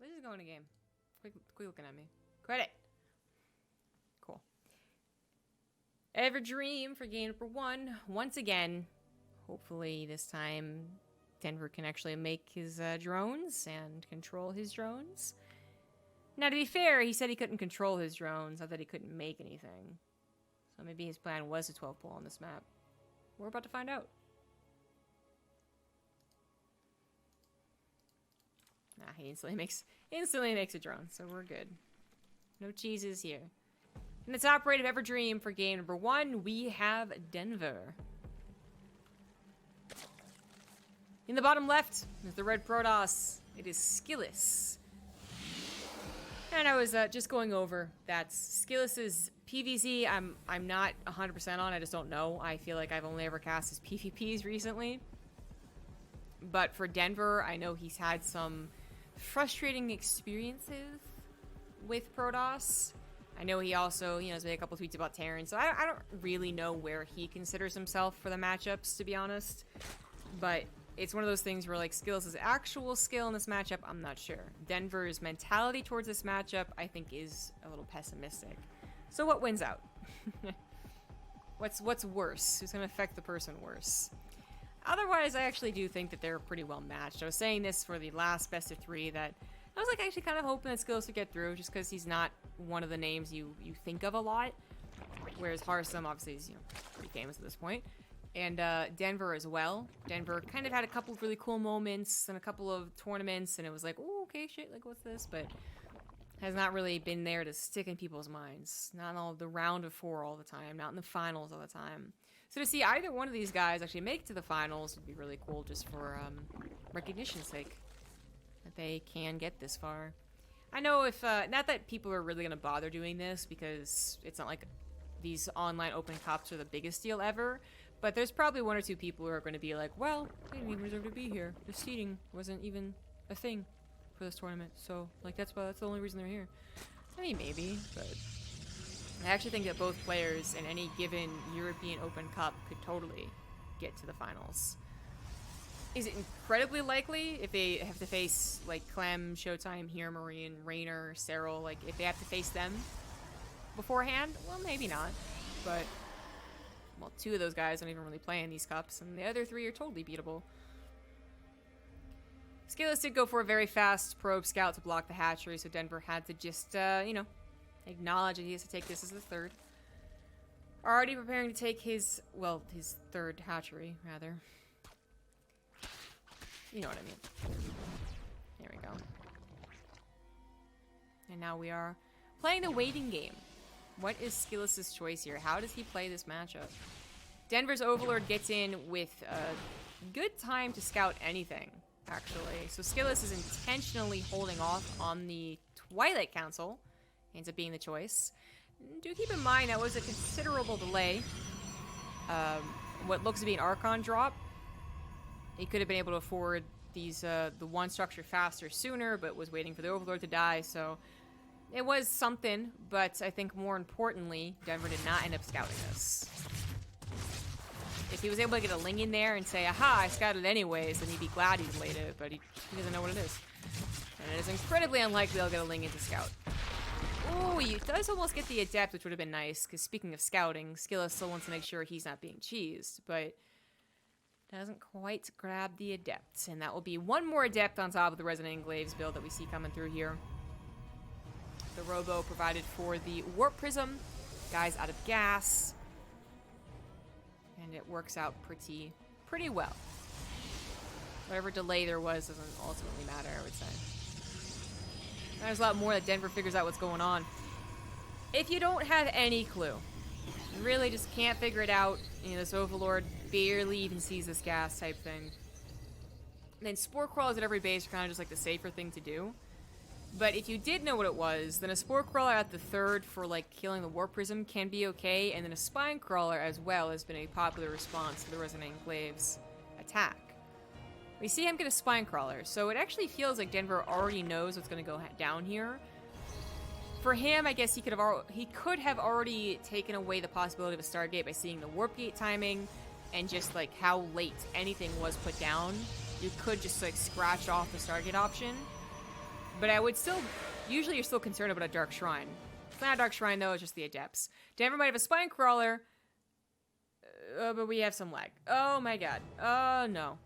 Let's just go in a game. Quick looking at me. Credit. Cool. Ever dream for game number 1. Once again, hopefully this time Denver can actually make his drones and control his drones. Now, to be fair, he said he couldn't control his drones, not that he couldn't make anything. So maybe his plan was a 12 pull on this map. We're about to find out. Nah, he instantly makes a drone, so we're good. No cheeses here. In the top rate of Ever Dream for game number 1, we have Denver. In the bottom left is the red Protoss. It is Skillous. And I was just going over that's Skillous's PvZ. I'm not 100% on. I just don't know. I feel like I've only ever cast his PvPs recently. But for Denver, I know he's had some frustrating experiences with Protoss. I know he also, has made a couple tweets about Terran, so I don't really know where he considers himself for the matchups, to be honest. But it's one of those things where, like, Skills' actual skill in this matchup, I'm not sure. Denver's mentality towards this matchup, I think, is a little pessimistic. So what wins out? What's worse? Who's going to affect the person worse? Otherwise, I actually do think that they're pretty well matched. I was saying this for the last best of 3 that I was, like, actually kind of hoping that Skills would get through just because he's not one of the names you think of a lot. Whereas Harsum, obviously, is, pretty famous at this point. And Denver as well. Denver kind of had a couple of really cool moments and a couple of tournaments, and it was like, oh, okay, shit, like, what's this? But has not really been there to stick in people's minds. Not in all the round of 4 all the time, not in the finals all the time. So to see either one of these guys actually make it to the finals would be really cool just for recognition's sake. That they can get this far. I know if, not that people are really going to bother doing this because it's not like these online open cups are the biggest deal ever, but there's probably 1 or 2 people who are going to be like, well, they didn't even deserve to be here. The seating wasn't even a thing for this tournament, so, like, that's the only reason they're here. I mean, maybe, but I actually think that both players in any given European Open Cup could totally get to the finals. Is it incredibly likely if they have to face, like, Clem, Showtime, Here, Marine, Raynor, Cyril, like, if they have to face them beforehand? Well, maybe not, but, well, 2 of those guys don't even really play in these cups, and the other 3 are totally beatable. Skillous did go for a very fast probe scout to block the hatchery, so Denver had to just, acknowledge that he has to take this as the 3rd. Already preparing to take his 3rd hatchery, rather. You know what I mean. There we go. And now we are playing the waiting game. What is Skillous' choice here? How does he play this matchup? Denver's Overlord gets in with a good time to scout anything, actually. So Skillous is intentionally holding off on the Twilight Council. Ends up being the choice. Do keep in mind that was a considerable delay. What looks to be an Archon drop. He could have been able to afford these the one structure faster sooner, but was waiting for the Overlord to die, so it was something, but I think more importantly, Denver did not end up scouting this. If he was able to get a Ling in there and say, aha, I scouted anyways, then he'd be glad he delayed it, but he doesn't know what it is. And it is incredibly unlikely I'll get a Ling in to scout. Ooh, he does almost get the Adept, which would have been nice, because speaking of scouting, Skillous still wants to make sure he's not being cheesed, but doesn't quite grab the Adept. And that will be 1 more Adept on top of the Resonant Enclaves build that we see coming through here. The Robo provided for the Warp Prism. Guy's out of gas. And it works out pretty well. Whatever delay there was doesn't ultimately matter, I would say. There's a lot more that Denver figures out what's going on. If you don't have any clue, you really just can't figure it out, this Overlord barely even sees this gas type thing, then Spore Crawlers at every base are kind of just like the safer thing to do. But if you did know what it was, then a Spore Crawler at the 3rd for, like, killing the Warp Prism can be okay, and then a Spine Crawler as well has been a popular response to the Resonant Enclaves attack. We see him get a Spine Crawler, so it actually feels like Denver already knows what's going to go down here. For him, I guess he could have already taken away the possibility of a Stargate by seeing the Warp Gate timing, and just, like, how late anything was put down. You could just, like, scratch off the Stargate option. But I would still... Usually you're still concerned about a Dark Shrine. It's not a Dark Shrine, though. It's just the Adepts. Denver might have a Spine Crawler. But we have some lag. Oh, my God. Oh, no.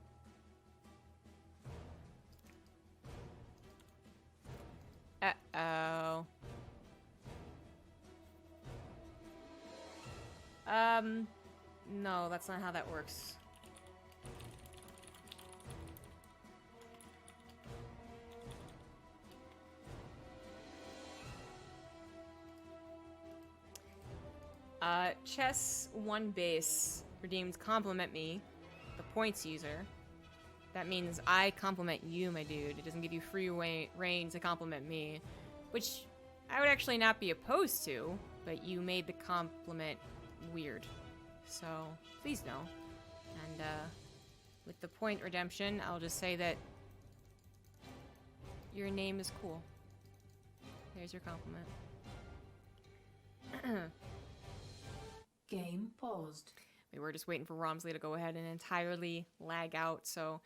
Uh-oh. No, that's not how that works. Chess 1 base redeemed compliment me, the points user. That means I compliment you, my dude. It doesn't give you free reign to compliment me, which I would actually not be opposed to, but you made the compliment weird. So, please no. And, with the point redemption, I'll just say that your name is cool. There's your compliment. Game paused. We were just waiting for Romsley to go ahead and entirely lag out, so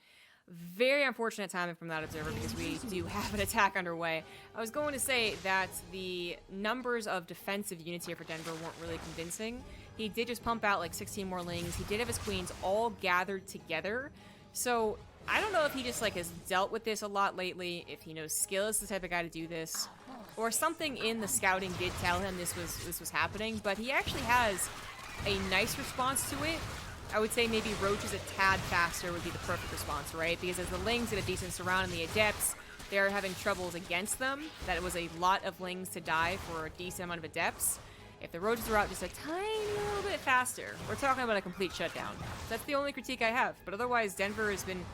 very unfortunate timing from that observer because we do have an attack underway. I was going to say that the numbers of defensive units here for Denver weren't really convincing. He did just pump out like 16 more lings. He did have his queens all gathered together, so I don't know if he just like has dealt with this a lot lately, if he knows Skillous is the type of guy to do this, or something in the scouting did tell him this was happening, but he actually has a nice response to it. I would say maybe Roaches a tad faster would be the perfect response, right? Because as the Lings get a decent surround and the Adepts, they're having troubles against them. That it was a lot of Lings to die for a decent amount of Adepts. If the Roaches are out just a tiny little bit faster, we're talking about a complete shutdown. That's the only critique I have. But otherwise, Denver has been...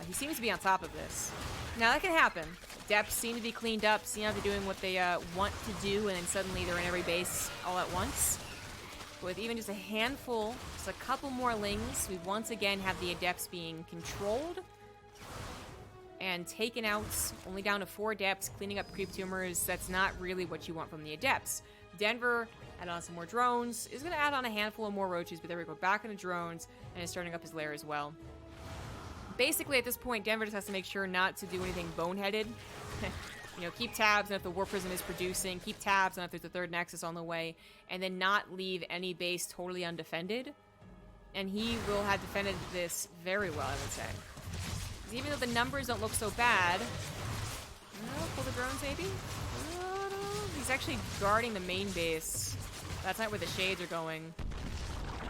he seems to be on top of this. Now, that can happen. Adepts seem to be cleaned up, seem to be doing what they want to do, and then suddenly they're in every base all at once. With even just a handful, just a couple more Lings, we once again have the Adepts being controlled and taken out, only down to 4 Adepts, cleaning up creep tumors. That's not really what you want from the Adepts. Denver add on some more drones, is going to add on a handful of more Roaches, but there we go, back into drones, and is starting up his lair as well. Basically, at this point, Denver just has to make sure not to do anything boneheaded. You know, keep tabs on if the War Prism is producing, keep tabs on if there's a 3rd Nexus on the way, and then not leave any base totally undefended. And he will have defended this very well, I would say. 'Cause even though the numbers don't look so bad... pull the drones, maybe? He's actually guarding the main base. That's not where the shades are going.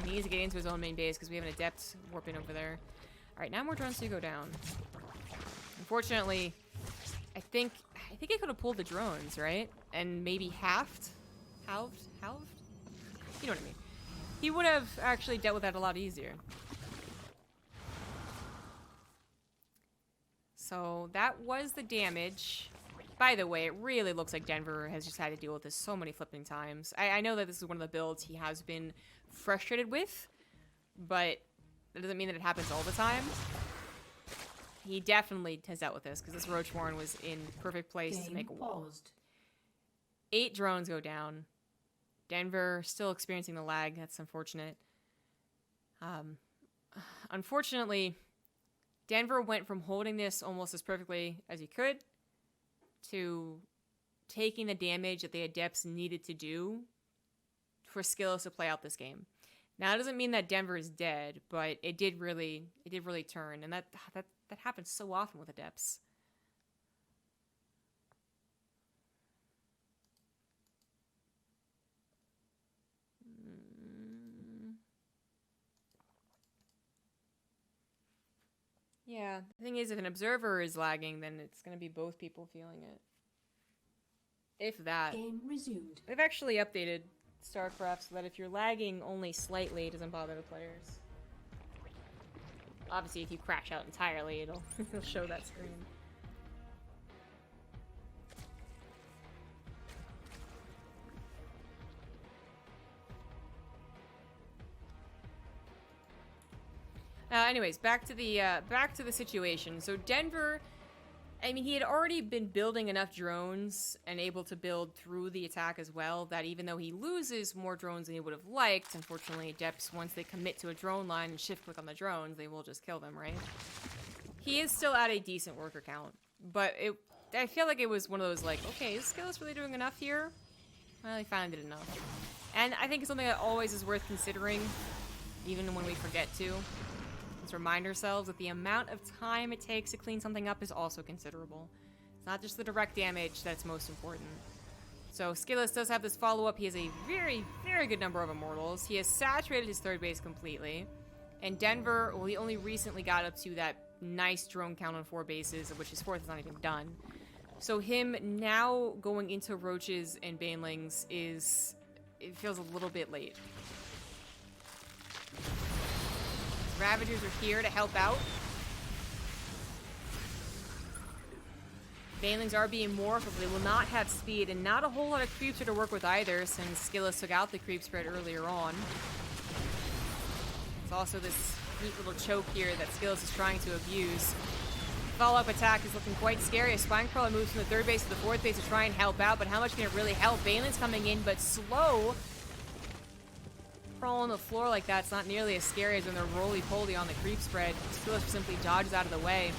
He needs to get into his own main base because we have an Adept warping over there. Alright, now more drones to go down. Unfortunately, I think he could have pulled the drones, right? And maybe halved? Halved? You know what I mean. He would have actually dealt with that a lot easier. So that was the damage. By the way, it really looks like Denver has just had to deal with this so many flipping times. I know that this is one of the builds he has been frustrated with, but that doesn't mean that it happens all the time. He definitely has dealt with this, because this Roach Warren was in perfect place to make a wall. 8 drones go down. Denver still experiencing the lag. That's unfortunate. Unfortunately, Denver went from holding this almost as perfectly as he could to taking the damage that the Adepts needed to do for Skillous to play out this game. Now, it doesn't mean that Denver is dead, but it did really turn, and that happens so often with Adepts. Yeah, the thing is, if an observer is lagging, then it's going to be both people feeling it. If that. Game resumed. They've actually updated Starcraft so that if you're lagging only slightly, it doesn't bother the players. Obviously, if you crash out entirely, it'll show that screen. Anyways, back to the situation. So Denver, I mean, he had already been building enough drones and able to build through the attack as well, that even though he loses more drones than he would have liked, unfortunately, Adepts, once they commit to a drone line and shift-click on the drones, they will just kill them, right? He is still at a decent worker count, but I feel like it was one of those like, okay, is Skillous really doing enough here? Well, he finally did enough. And I think it's something that always is worth considering, even when we forget to. Let's remind ourselves that the amount of time it takes to clean something up is also considerable. It's not just the direct damage that's most important. So Skillous does have this follow-up. He has a very, very good number of immortals. He has saturated his third base completely. And Denver, well, he only recently got up to that nice drone count on 4 bases, of which his 4th is not even done. So him now going into Roaches and Banelings is... it feels a little bit late. Ravagers are here to help out. Banelings are being morphed, but they will not have speed, and not a whole lot of creeps are to work with either, since Skillous took out the creep spread earlier on. There's also this neat little choke here that Skillous is trying to abuse. Follow-up attack is looking quite scary. A Spine Crawler moves from the 3rd base to the 4th base to try and help out, but how much can it really help? Baneling's coming in, but slow. Crawl on the floor like that's not nearly as scary as when they're roly-poly on the creep spread. Skillous simply dodges out of the way.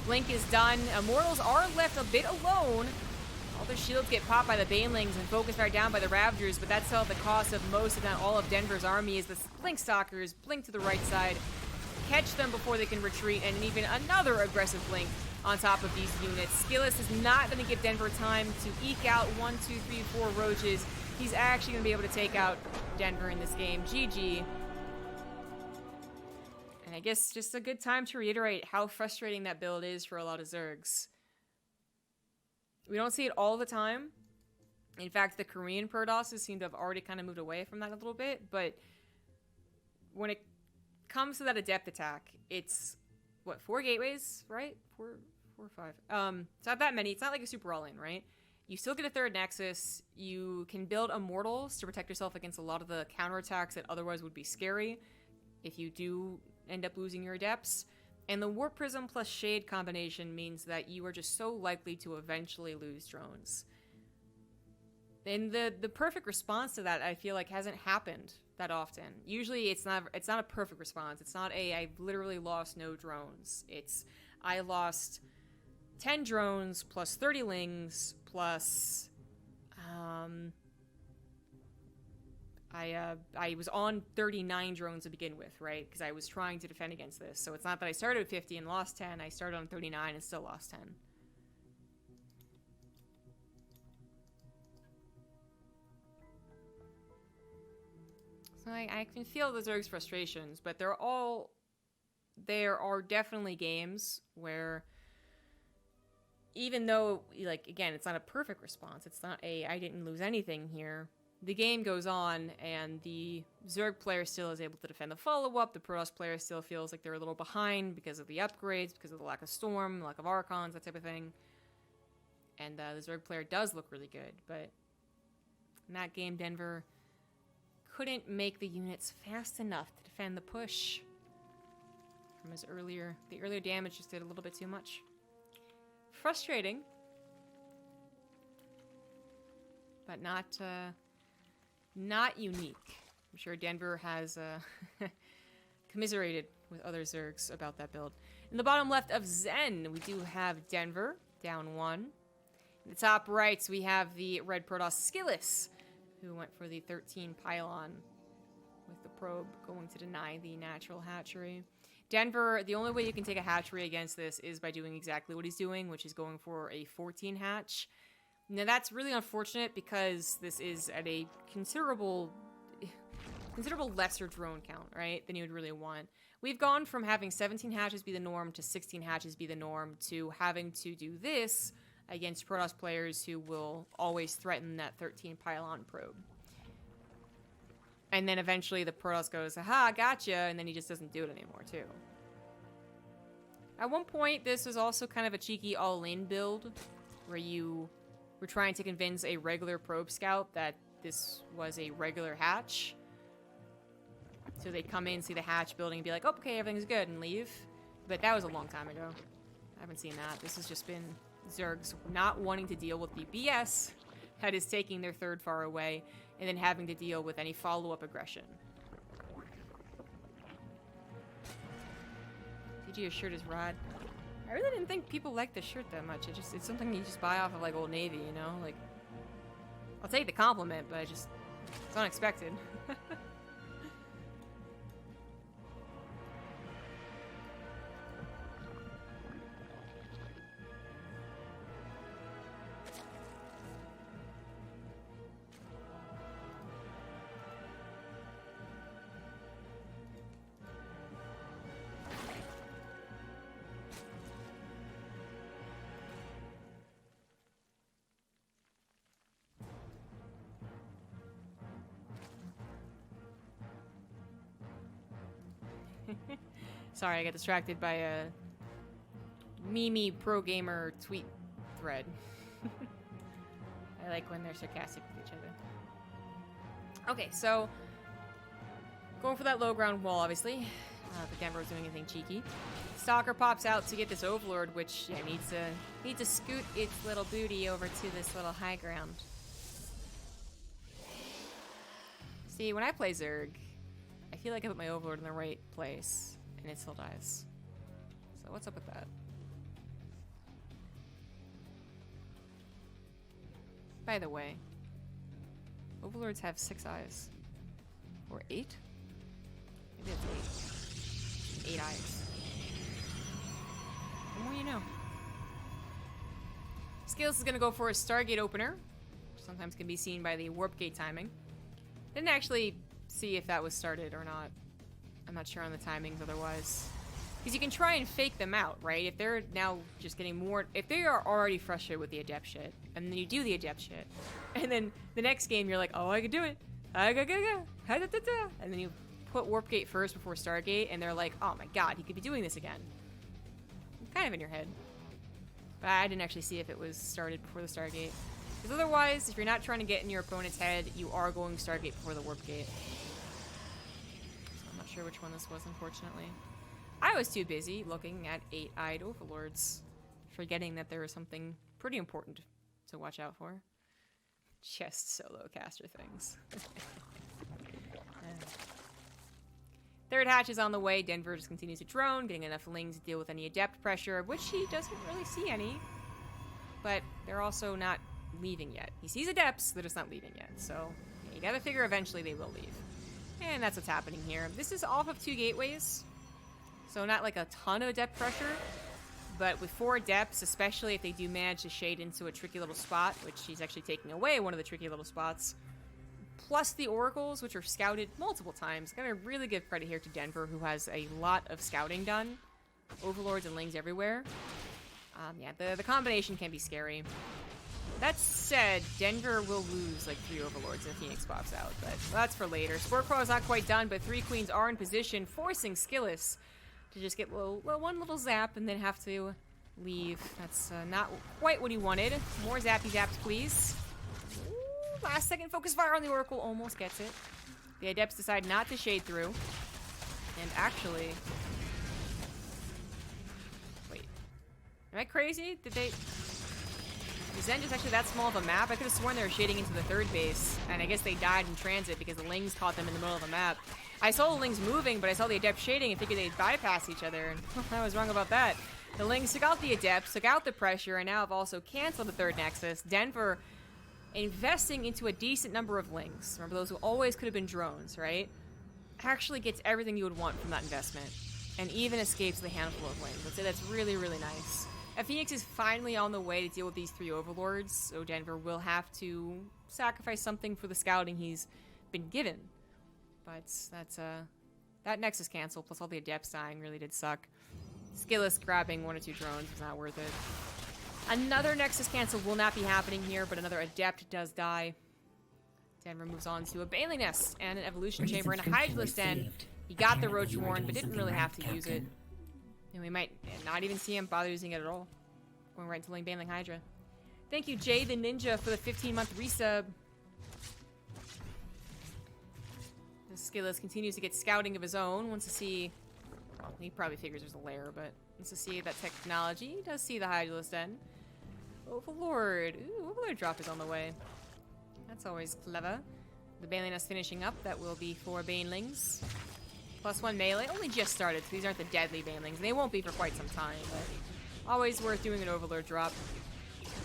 Blink is done. Immortals are left a bit alone. All their shields get popped by the Banelings and focused right down by the Ravagers, but that's still at the cost of most, if not all, of Denver's army as the Blink Stalkers blink to the right side, catch them before they can retreat, and even another aggressive Blink on top of these units. Skillous is not going to give Denver time to eke out 1, 2, 3, 4 Roaches. He's actually going to be able to take out Denver in this game. GG. And I guess just a good time to reiterate how frustrating that build is for a lot of Zergs. We don't see it all the time. In fact, the Korean Purdosses seem to have already kind of moved away from that a little bit, but when it comes to that Adept attack, it's, what, 4 gateways, right? 4 or 5. It's not that many. It's not like a super all-in, right? You still get a 3rd Nexus. You can build Immortals to protect yourself against a lot of the counterattacks that otherwise would be scary if you do end up losing your Adepts. And the Warp Prism plus Shade combination means that you are just so likely to eventually lose drones. And the perfect response to that, I feel like, hasn't happened that often. Usually it's not a perfect response. It's not a I literally lost no drones. It's I lost 10 drones plus 30 lings plus I was on 39 drones to begin with, right? Because I was trying to defend against this. So it's not that I started with 50 and lost 10. I started on 39 and still lost 10. So I can feel the Zerg's frustrations, but there are definitely games where, even though, like, again, it's not a perfect response, it's not a I didn't lose anything here, the game goes on, and the Zerg player still is able to defend the follow-up. The Protoss player still feels like they're a little behind because of the upgrades, because of the lack of Storm, lack of Archons, that type of thing. And the Zerg player does look really good, but in that game, Denver couldn't make the units fast enough to defend the push from his earlier... the earlier damage just did a little bit too much. Frustrating. But not unique. I'm sure Denver has commiserated with other Zergs about that build. In the bottom left of Zen, we do have Denver, down 1. In the top right, we have the red Protoss Skillous, who went for the 13 pylon with the probe going to deny the natural hatchery. Denver, the only way you can take a hatchery against this is by doing exactly what he's doing, which is going for a 14 hatch. Now that's really unfortunate because this is at a considerable lesser drone count, right, than you would really want. We've gone from having 17 hatches be the norm to 16 hatches be the norm to having to do this against Protoss players who will always threaten that 13 pylon probe. And then eventually the Protoss goes, aha, gotcha, and then he just doesn't do it anymore, too. At one point, this was also kind of a cheeky all-in build, where you were trying to convince a regular probe scout that this was a regular hatch. So they'd come in, see the hatch building, and be like, oh, okay, everything's good, and leave. But that was a long time ago. I haven't seen that. This has just been Zergs not wanting to deal with the BS that is taking their third far away, and then having to deal with any follow-up aggression. GG, your shirt is rad. I really didn't think people liked the shirt that much. It's something you just buy off of like Old Navy, you know? Like, I'll take the compliment, but it's unexpected. Sorry, I got distracted by a Mimi pro gamer tweet thread. I like when they're sarcastic with each other. Okay, so going for that low ground wall, obviously. But Denver was doing anything cheeky. Stalker pops out to get this Overlord, which needs to scoot its little booty over to this little high ground. See, when I play Zerg, I feel like I put my Overlord in the right place, and it still dies. So what's up with that? By the way, Overlords have 6 eyes. Or 8? Maybe it's 8. 8 eyes. The more you know. Skillous is going to go for a Stargate opener. Which sometimes can be seen by the warp gate timing. Didn't actually see if that was started or not. I'm not sure on the timings otherwise. Because you can try and fake them out, right? If they're now just getting more... If they are already frustrated with the adept shit, and then you do the adept shit, and then the next game you're like, oh, I can do it. And then you put warp gate first before Stargate, and they're like, oh my god, he could be doing this again. Kind of in your head. But I didn't actually see if it was started before the Stargate. Because otherwise, if you're not trying to get in your opponent's head, you are going Stargate before the warp gate. So I'm not sure which one this was, unfortunately. I was too busy looking at 8-eyed Overlords, forgetting that there was something pretty important to watch out for. Just solo caster things. Third hatch is on the way. Denver just continues to drone, getting enough lings to deal with any adept pressure, which he doesn't really see any. But they're also not leaving yet. He sees adepts, they're just not leaving yet. So yeah, you gotta figure eventually they will leave. And that's what's happening here. This is off of 2 gateways. So not like a ton of adept pressure, but with 4 adepts, especially if they do manage to shade into a tricky little spot, which he's actually taking away one of the tricky little spots, plus the oracles, which are scouted multiple times. Gotta really give credit here to Denver, who has a lot of scouting done. Overlords and lings everywhere. Yeah, the combination can be scary. That said, Denver will lose like 3 Overlords if Phoenix pops out, but that's for later. Sport Crow is not quite done, but 3 Queens are in position, forcing Skillous to just get one little zap and then have to leave. That's not quite what he wanted. More zappy zaps, please. Ooh, last second focus fire on the Oracle, almost gets it. The Adepts decide not to shade through. And actually... Wait. Am I crazy? Did they... Is Zen just actually that small of a map? I could have sworn they were shading into the 3rd base. And I guess they died in transit because the Lings caught them in the middle of the map. I saw the Lings moving, but I saw the Adept shading and figured they'd bypass each other. And I was wrong about that. The Lings took out the Adepts, took out the pressure, and now have also canceled the 3rd Nexus. Denver investing into a decent number of Lings. Remember, those who always could have been drones, right? Actually gets everything you would want from that investment. And even escapes the handful of Lings. I'd say that's really, really nice. Phoenix is finally on the way to deal with these 3 Overlords, so Denver will have to sacrifice something for the scouting he's been given. But that's that Nexus cancel plus all the Adepts dying really did suck. Skillous grabbing 1 or 2 drones was not worth it. Another Nexus cancel will not be happening here, but another Adept does die. Denver moves on to a Bailey Nest and an Evolution Chamber and a Hydralisk Den. He got the Roach Warren, but didn't really have to use it. And we might not even see him bother using it at all. Going right to Link Baneling Hydra. Thank you, Jay the Ninja, for the 15-month resub. The Skillous continues to get scouting of his own. Wants to see... Well, he probably figures there's a lair, but wants to see that technology. He does see the Hydralisk Den. Overlord. Ooh, Overlord drop is on the way. That's always clever. The Baneling Nest finishing up. That will be 4 Banelings. +1 melee. Only just started, so these aren't the deadly Banelings. They won't be for quite some time, but Always worth doing an Overlord drop.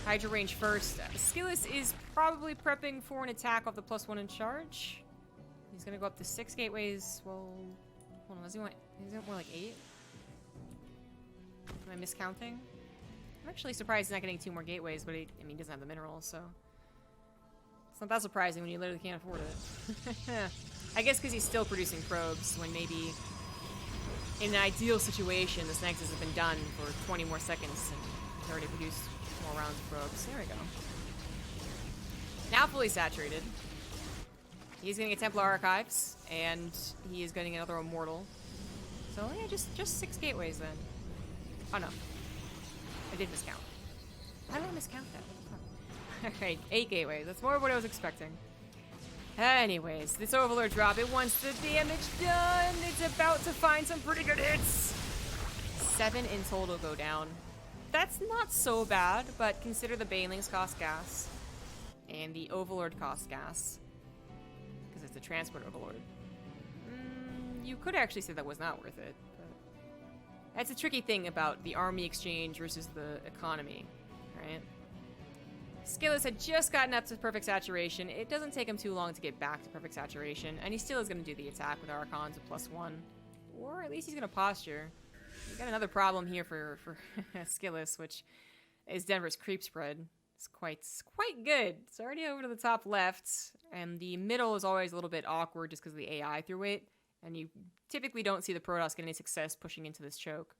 Hydra range first. Skillous is probably prepping for an attack off the +1 in charge. He's gonna go up to 6 gateways. Well, hold on, does he want more like 8? Am I miscounting? I'm actually surprised he's not getting 2 more gateways, but I mean, he doesn't have the minerals, so... It's not that surprising when you literally can't afford it. I guess because he's still producing probes, when maybe... In an ideal situation, this Nexus has been done for 20 more seconds, and he's already produced more rounds of probes. There we go. Now fully saturated. He's getting a Templar Archives, and he is getting another Immortal. So yeah, just 6 gateways then. Oh no. I did miscount. Why did I miscount that? Alright, 8 gateways. That's more of what I was expecting. Anyways, this Overlord drop, it wants the damage done. It's about to find some pretty good hits. 7 in total go down. That's not so bad, but consider the Banelings cost gas. And the Overlord cost gas. Because it's a Transport Overlord. You could actually say that was not worth it. But that's a tricky thing about the army exchange versus the economy, right? Skillous had just gotten up to perfect saturation. It doesn't take him too long to get back to perfect saturation, and he still is going to do the attack with Archons of +1. Or at least he's going to posture. We got another problem here for Skillous, which is Denver's creep spread. It's quite good. It's already over to the top left, and the middle is always a little bit awkward just because of the AI through it, and you typically don't see the Protoss get any success pushing into this choke.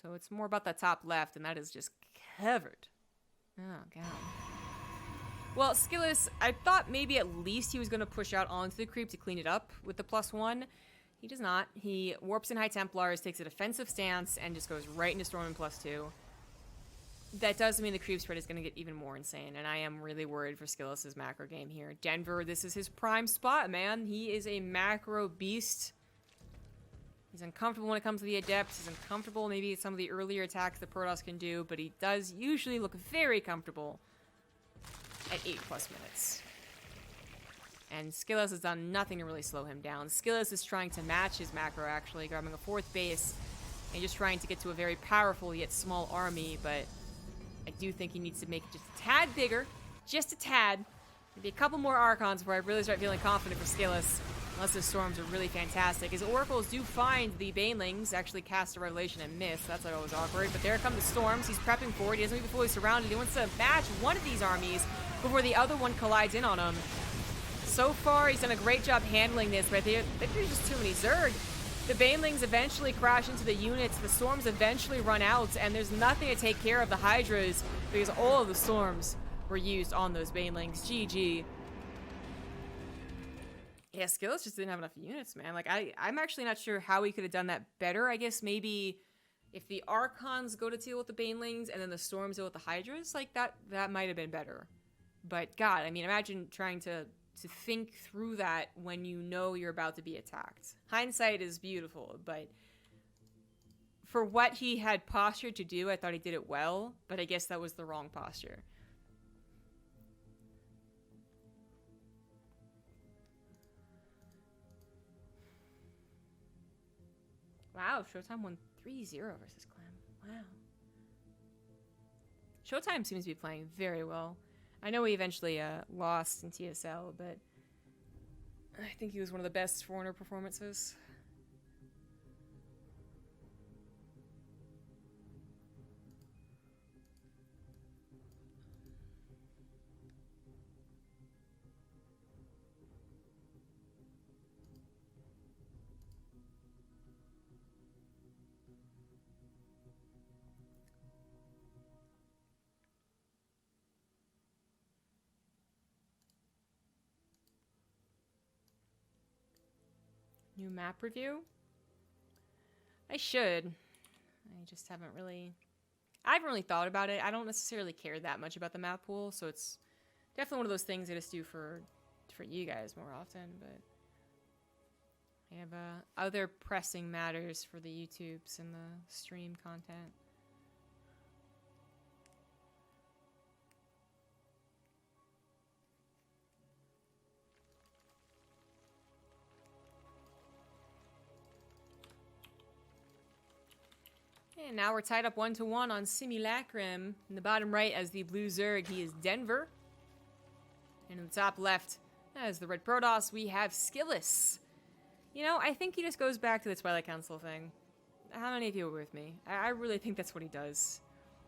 So it's more about that top left, and that is just covered. Oh, God. Well, Skillous, I thought maybe at least he was going to push out onto the creep to clean it up with the +1. He does not. He warps in High Templars, takes a defensive stance, and just goes right into Stormwind +2. That does mean the creep spread is going to get even more insane, and I am really worried for Skillous's macro game here. Denver, this is his prime spot, man. He is a macro beast. He's uncomfortable when it comes to the Adepts. He's uncomfortable maybe some of the earlier attacks the Protoss can do, but he does usually look very comfortable at 8+ minutes. And Skillous has done nothing to really slow him down. Skillous is trying to match his macro, actually, grabbing a 4th base and just trying to get to a very powerful yet small army, but I do think he needs to make it just a tad bigger, just a tad. Maybe a couple more Archons before I really start feeling confident for Skillous. Unless his Storms are really fantastic. His Oracles do find the Banelings, actually cast a Revelation and miss. That's always awkward. But there come the Storms. He's prepping for it. He doesn't want to be fully surrounded. He wants to match one of these armies before the other one collides in on him. So far, he's done a great job handling this, but there's just too many Zerg. The Banelings eventually crash into the units. The Storms eventually run out, and there's nothing to take care of the Hydras because all of the Storms were used on those Banelings. GG. Yeah, Skillous just didn't have enough units, man. Like, I'm actually not sure how he could have done that better. I guess maybe if the Archons go to deal with the Banelings and then the Storms deal with the Hydras, like, that might have been better. But, God, I mean, imagine trying to think through that when you know you're about to be attacked. Hindsight is beautiful, but for what he had postured to do, I thought he did it well, but I guess that was the wrong posture. Wow, Showtime won 3-0 versus Clam. Wow. Showtime seems to be playing very well. I know he eventually lost in TSL, but I think he was one of the best Foreigner performances. New map review? I should. I just haven't really... I haven't really thought about it. I don't necessarily care that much about the map pool, so it's definitely one of those things I just do for you guys more often, but... I have other pressing matters for the YouTubes and the stream content. And now we're tied up 1-1 on Simulacrum. In the bottom right, as the blue Zerg, he is Denver. And in the top left, as the red Protoss, we have Skillous. You know, I think he just goes back to the Twilight Council thing. How many of you are with me? I really think that's what he does.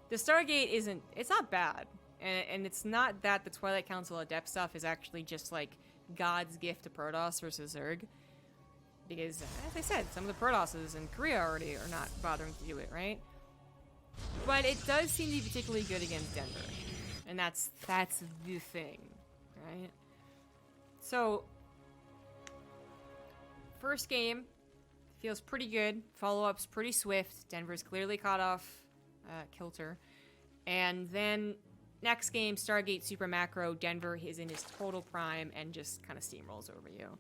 The Stargate isn't... It's not bad. And it's not that the Twilight Council Adept stuff is actually just, like, God's gift to Protoss versus Zerg. Because, as I said, some of the Protosses in Korea already are not bothering to do it, right? But it does seem to be particularly good against Denver. And that's the thing, right? So, first game feels pretty good. Follow-up's pretty swift. Denver's clearly caught off kilter. And then next game, Stargate Super Macro. Denver is in his total prime and just kind of steamrolls over you.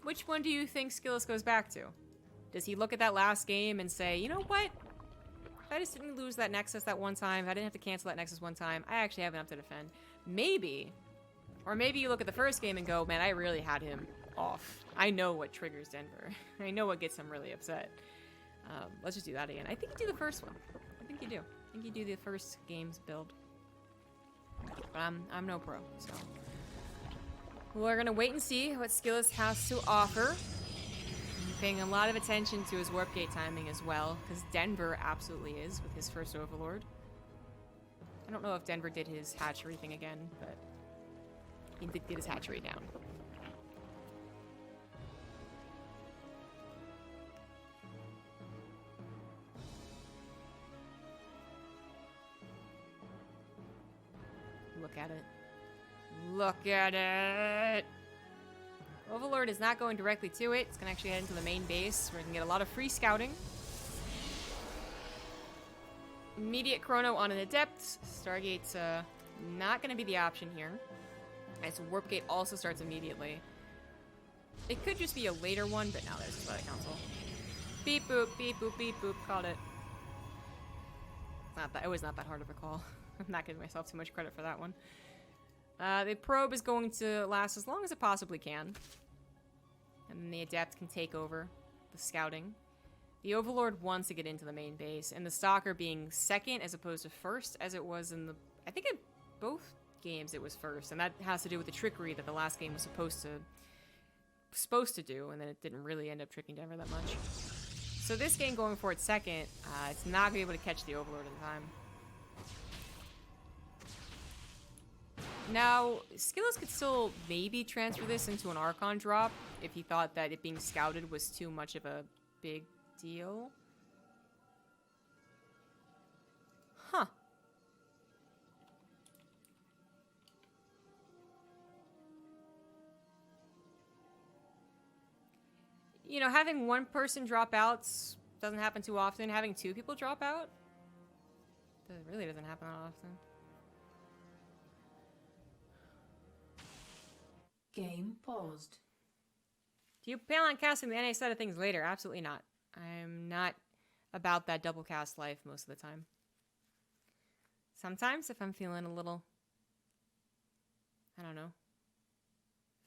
Which one do you think Skillous goes back to? Does he look at that last game and say, you know what? If I just didn't lose that Nexus that one time, if I didn't have to cancel that Nexus one time, I actually have enough to defend. Maybe. Or maybe you look at the first game and go, man, I really had him off. I know what triggers Denver. I know what gets him really upset. Let's just do that again. I think you do the first one. I think you do. I think you do the first game's build. But I'm no pro, so... We're gonna wait and see what Skillous has to offer. I'm paying a lot of attention to his warp gate timing as well, because Denver absolutely is with his first Overlord. I don't know if Denver did his hatchery thing again, but he did get his hatchery down. Look at it. Look at it! Overlord is not going directly to it. It's going to actually head into the main base, where we can get a lot of free scouting. Immediate chrono on an Adept. Stargate's not going to be the option here. As Warp Gate also starts immediately. It could just be a later one, but now there's Twilight Council. Beep boop, beep boop, beep boop. Called it. It was not that hard of a call. I'm not giving myself too much credit for that one. The probe is going to last as long as it possibly can. And then the Adept can take over the scouting. The Overlord wants to get into the main base, and the Stalker being second as opposed to first, as it was in the... I think in both games it was first, and that has to do with the trickery that the last game was supposed to do, and then it didn't really end up tricking Denver that much. So this game going for its second, it's not going to be able to catch the Overlord in time. Now, Skillous could still maybe transfer this into an Archon drop if he thought that it being scouted was too much of a big deal. Huh. You know, having one person drop out doesn't happen too often. Having two people drop out, that really doesn't happen that often. Game paused. Do you plan on casting the NA side of things later? Absolutely not. I'm not about that double cast life most of the time. Sometimes, if I'm feeling a little... I don't know.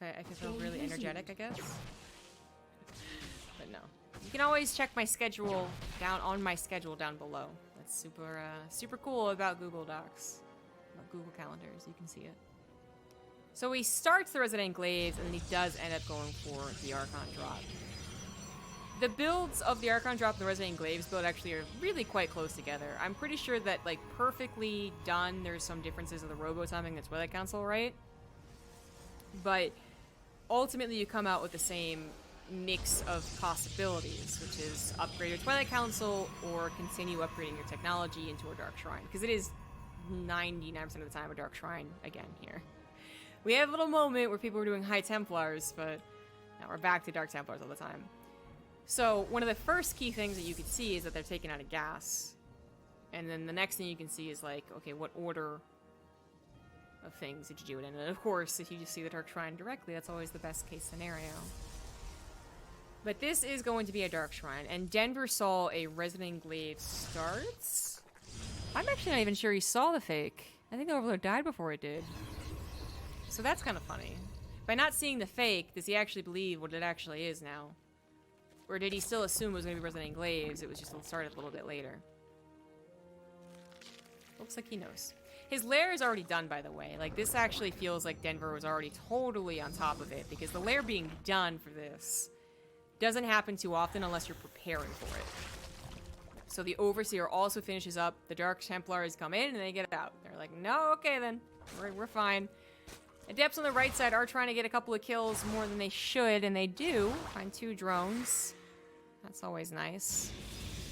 If I feel really energetic, I guess. But no. You can always check my schedule on my schedule down below. That's super cool about Google Docs. About Google Calendars. You can see it. So he starts the Resident Glaives, and then he does end up going for the Archon drop. The builds of the Archon drop and the Resident Glaives build actually are really quite close together. I'm pretty sure that, like, perfectly done, there's some differences in the robo timing that's Twilight Council, right? But ultimately you come out with the same mix of possibilities, which is upgrade your Twilight Council or continue upgrading your technology into a Dark Shrine. Because it is 99% of the time a Dark Shrine again here. We have a little moment where people were doing High Templars, but now we're back to Dark Templars all the time. So one of the first key things that you could see is that they're taking out a gas. And then the next thing you can see is like, okay, what order of things did you do it in? And of course, if you just see the Dark Shrine directly, that's always the best case scenario. But this is going to be a Dark Shrine, and Denver saw a Resident Glaive starts. I'm actually not even sure he saw the fake. I think the Overlord died before it did. So that's kind of funny. By not seeing the fake, does he actually believe what it actually is now? Or did he still assume it was going to be representing Glaives? It was just started a little bit later. Looks like he knows. His lair is already done, by the way. Like, this actually feels like Denver was already totally on top of it, because the lair being done for this doesn't happen too often unless you're preparing for it. So the Overseer also finishes up. The Dark Templars come in and they get out. They're like, no, okay then. We're fine. Adepts on the right side are trying to get a couple of kills more than they should, and they do. Find 2 drones. That's always nice.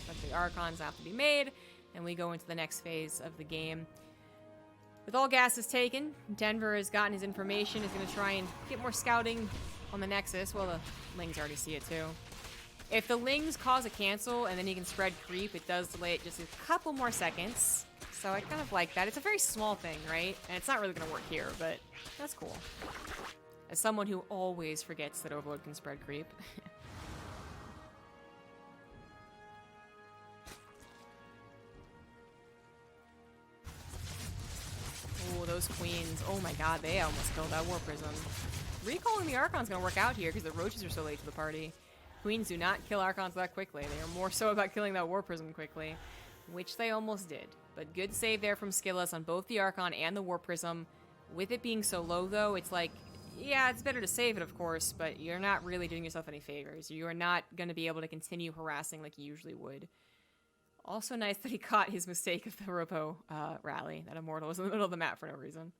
But the Archons have to be made, and we go into the next phase of the game. With all gases taken, Denver has gotten his information, is going to try and get more scouting on the Nexus. Well, the Lings already see it too. If the Lings cause a cancel and then he can spread creep, it does delay it just a couple more seconds. So I kind of like that. It's a very small thing, right? And it's not really going to work here, but that's cool. As someone who always forgets that Overlord can spread creep. Oh, those queens. Oh my god, they almost killed that War Prism. Recalling the Archon's going to work out here because the Roaches are so late to the party. Queens do not kill Archons that quickly. They are more so about killing that War Prism quickly, which they almost did. But good save there from Skillous on both the Archon and the War Prism. With it being so low, though, it's like, yeah, it's better to save it, of course, but you're not really doing yourself any favors. You are not going to be able to continue harassing like you usually would. Also nice that he caught his mistake of the Ropo rally. That Immortal was in the middle of the map for no reason.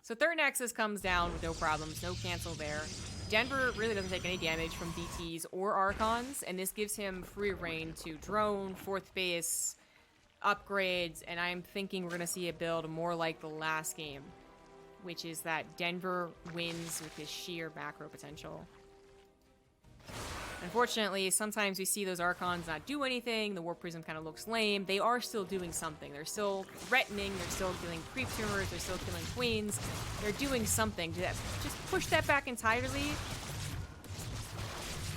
So third Nexus comes down with no problems, no cancel there. Denver really doesn't take any damage from DTs or Archons, and this gives him free reign to drone, 4th base, upgrades, and I'm thinking we're going to see a build more like the last game, which is that Denver wins with his sheer macro potential. Unfortunately, sometimes we see those Archons not do anything, the War Prism kind of looks lame. They are still doing something. They're still threatening, they're still killing creep tumors, they're still killing queens. They're doing something. Just push that back entirely.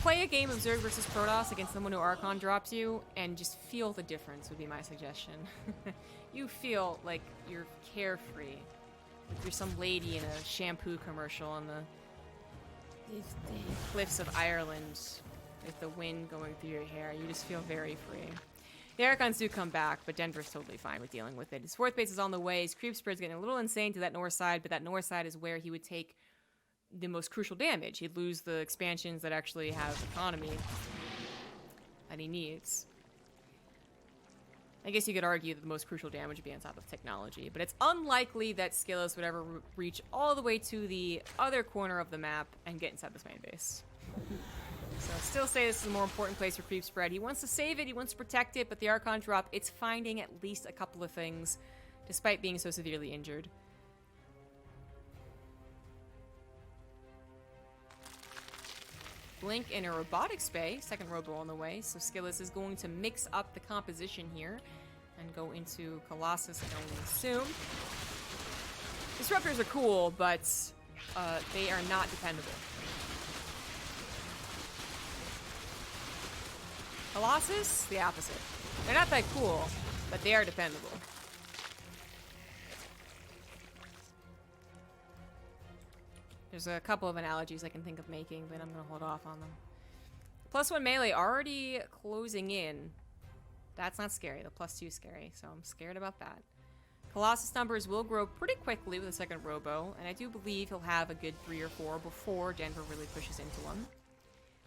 Play a game of Zerg versus Protoss against someone who Archon drops you, and just feel the difference would be my suggestion. You feel like you're carefree. Like you're some lady in a shampoo commercial on the cliffs of Ireland with the wind going through your hair. You just feel very free. The Archons do come back, but Denver's totally fine with dealing with it. His 4th base is on the way. His creep spread's getting a little insane to that north side, but that north side is where he would take the most crucial damage. He'd lose the expansions that actually have economy that he needs. I guess you could argue that the most crucial damage would be on top of technology, but it's unlikely that Skillous would ever reach all the way to the other corner of the map and get inside this main base. So I still say this is a more important place for creep spread. He wants to save it, he wants to protect it, but the Archon drop, it's finding at least a couple of things, despite being so severely injured. Blink in a robotics bay, second robo on the way, so Skillous is going to mix up the composition here and go into Colossus, I can only assume. Disruptors are cool, but they are not dependable. Colossus, the opposite. They're not that cool, but they are dependable. There's a couple of analogies I can think of making, but I'm going to hold off on them. +1 melee already closing in. That's not scary. The +2 is scary, so I'm scared about that. Colossus numbers will grow pretty quickly with a second robo, and I do believe he'll have a good 3 or 4 before Denver really pushes into him.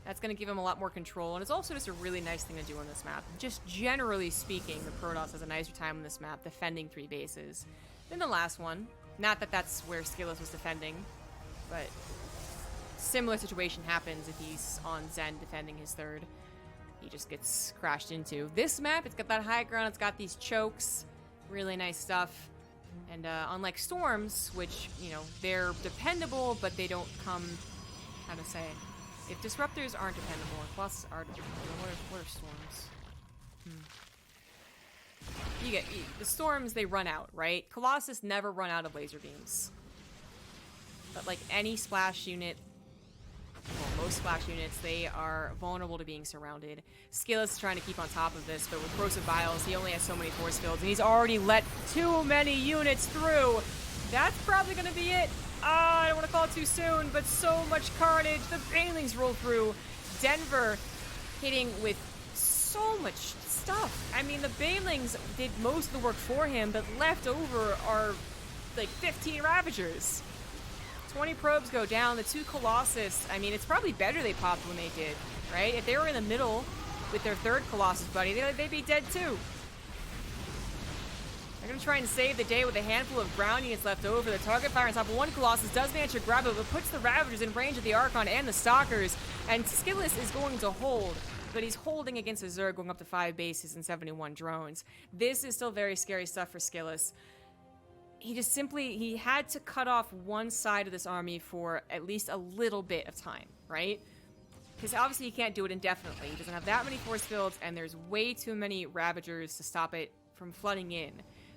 That's going to give him a lot more control, and it's also just a really nice thing to do on this map. Just generally speaking, the Protoss has a nicer time on this map defending 3 bases than the last one. Not that that's where Skillous was defending, but similar situation happens if he's on Zen defending his 3rd. He just gets crashed into. This map, it's got that high ground, it's got these chokes, really nice stuff. And unlike Storms, which, you know, they're dependable, but they don't come, how to say, if Disruptors aren't dependable, and Colossus are dependable, what are Storms? The Storms, they run out, right? Colossus never run out of laser beams. But like any splash unit, well, most splash units, they are vulnerable to being surrounded. Skillous is trying to keep on top of this, but with Corrosive Vials, he only has so many force fields, and he's already let too many units through. That's probably going to be it. I don't want to call it too soon, but so much carnage. The Banelings roll through. Denver hitting with so much stuff. I mean, the Banelings did most of the work for him, but left over are like 15 Ravagers. 20 probes go down. The 2 Colossus, I mean, it's probably better they popped when they did, right? If they were in the middle with their 3rd Colossus buddy, they'd be dead too. They're going to try and save the day with a handful of ground units left over. The target fire on top of 1 Colossus does manage to grab it, but puts the Ravagers in range of the Archon and the Stalkers. And Skillous is going to hold, but he's holding against a Zerg going up to 5 bases and 71 drones. This is still very scary stuff for Skillous. He had to cut off one side of this army for at least a little bit of time, right? Because obviously he can't do it indefinitely. He doesn't have that many force fields, and there's way too many Ravagers to stop it from flooding in.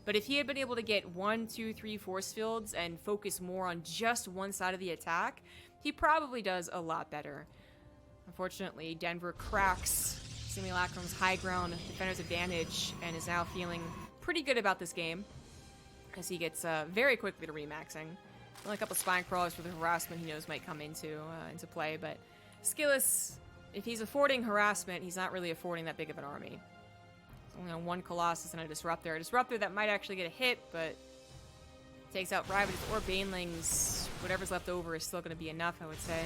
But if he had been able to get 1, 2, 3 force fields and focus more on just one side of the attack, he probably does a lot better. Unfortunately, Denver cracks Simulacrum's high ground defender's advantage and is now feeling pretty good about this game, as he gets very quickly to remaxing. Only a couple spine crawlers for the harassment he knows might come into play, but Skillous, if he's affording harassment, he's not really affording that big of an army. It's only on 1 Colossus and a Disruptor. A Disruptor that might actually get a hit, but takes out Ravagers or Banelings. Whatever's left over is still going to be enough, I would say.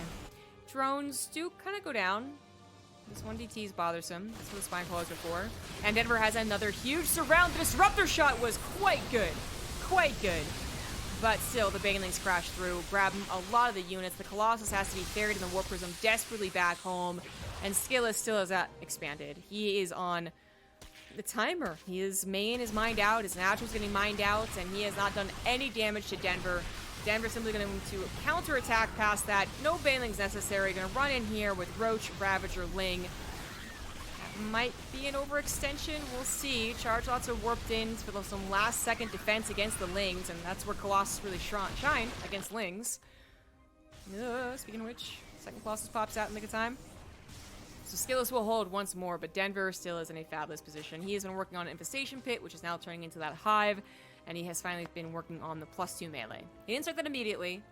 Drones do kind of go down. This 1DT is bothersome. That's what the spine crawlers are for. And Denver has another huge surround. The Disruptor shot was quite good. Quite good. But still, the Banelings crash through, grab a lot of the units. The Colossus has to be ferried in the Warp Prism desperately back home. And Skillous still has that expanded. He is on the timer. His main is mined out. His natural's getting mined out. And he has not done any damage to Denver. Denver's simply going to counterattack past that. No Banelings necessary. Going to run in here with Roach, Ravager, Ling. Might be an overextension. We'll see. Charge lots are warped in for some last-second defense against the Lings, and that's where Colossus really shine against Lings. Speaking of which, second Colossus pops out in the nick of time. So Skillous will hold once more, but Denver still is in a fabulous position. He has been working on an Infestation Pit, which is now turning into that Hive, and he has finally been working on the +2 melee. He didn't start that immediately.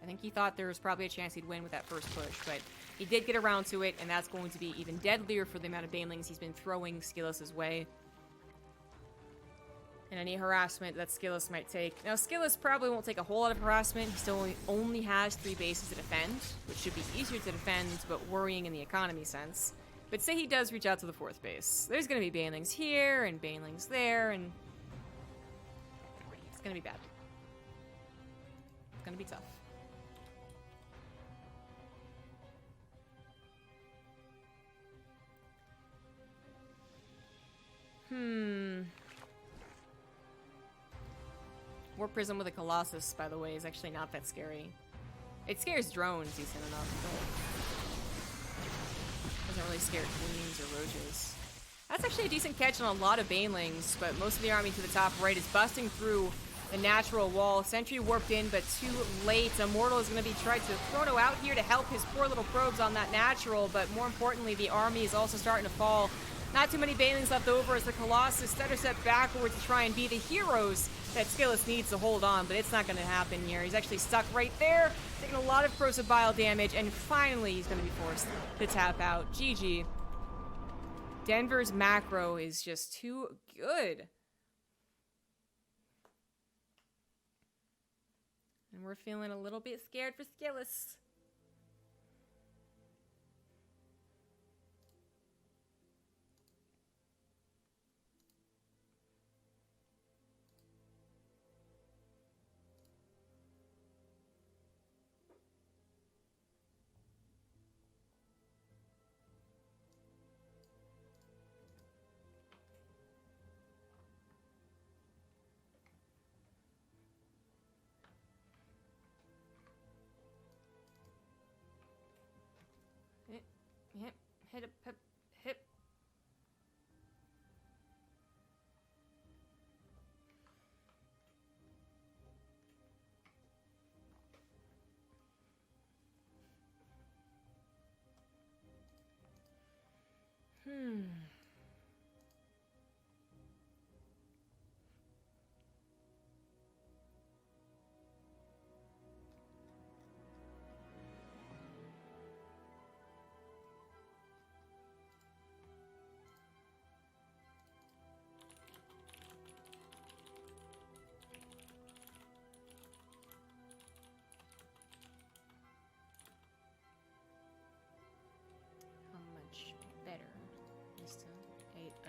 I think he thought there was probably a chance he'd win with that first push, but he did get around to it, and that's going to be even deadlier for the amount of Banelings he's been throwing Skillous' way. And any harassment that Skillous might take. Now, Skillous probably won't take a whole lot of harassment. He still only has 3 bases to defend, which should be easier to defend, but worrying in the economy sense. But say he does reach out to the 4th base. There's going to be Banelings here, and Banelings there, and it's going to be bad. It's going to be tough. Warp Prism with a Colossus, by the way, is actually not that scary. It scares drones decent enough, but doesn't really scare queens or roaches. That's actually a decent catch on a lot of Banelings, but most of the army to the top right is busting through the natural wall. Sentry warped in, but too late. Immortal is going to be tried to chrono out here to help his poor little probes on that natural, but more importantly, the army is also starting to fall. Not too many Banelings left over as the Colossus stutter step backwards to try and be the heroes that Skillous needs to hold on, but it's not going to happen here. He's actually stuck right there, taking a lot of corrosive bile damage, and finally he's going to be forced to tap out. GG. Denver's macro is just too good. And we're feeling a little bit scared for Skillous. Yep, hip, hip, hip.